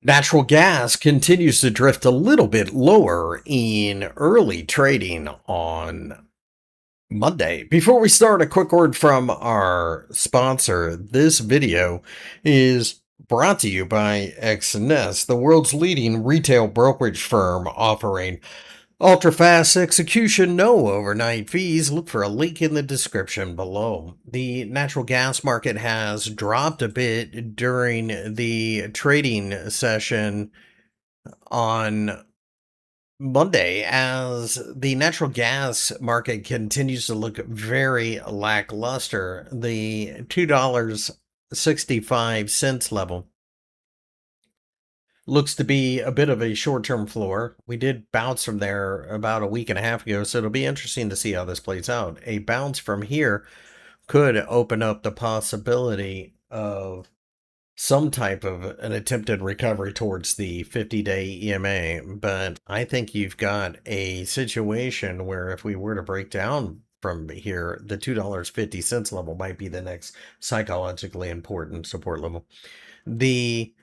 Natural gas continues to drift a little bit lower in early trading on Monday. Before we start, a quick word from our sponsor. This video is brought to you by XNS, the world's leading retail brokerage firm offering ultra fast execution, no overnight fees. Look for a link in the description below. The natural gas market has dropped a bit during the trading session on Monday as the natural gas market continues to look very lackluster. The $2.65 level looks to be a bit of a short-term floor. We did bounce from there about a week and a half ago, so it'll be interesting to see how this plays out. A bounce from here could open up the possibility of some type of an attempted recovery towards the 50-day EMA, but I think you've got a situation where if we were to break down from here, the $2.50 level might be the next psychologically important support level. The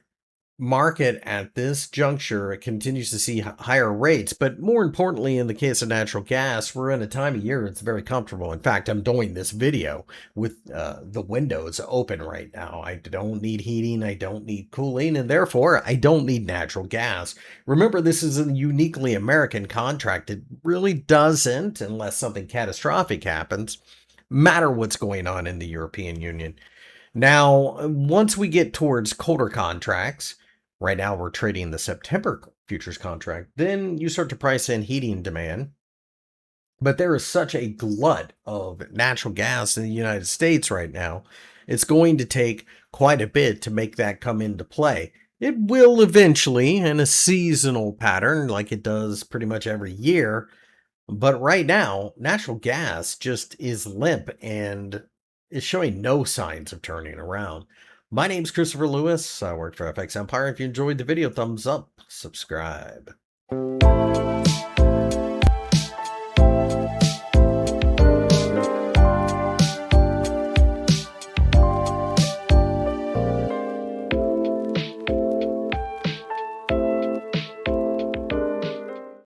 market at this juncture continues to see higher rates, but more importantly, in the case of natural gas, we're in a time of year it's very comfortable. In fact, I'm doing this video with the windows open right now. I don't need heating, I don't need cooling, and therefore I don't need natural gas. Remember, this is a uniquely American contract. It really doesn't, unless something catastrophic happens, matter what's going on in the European Union. Now, once we get towards colder contracts, right now we're trading the September futures contract, then you start to price in heating demand. But there is such a glut of natural gas in the United States right now, it's going to take quite a bit to make that come into play. It will eventually in a seasonal pattern like it does pretty much every year. But right now, natural gas just is limp and is showing no signs of turning around. My name's Christopher Lewis. I work for FXEmpire. If you enjoyed the video, thumbs up, subscribe.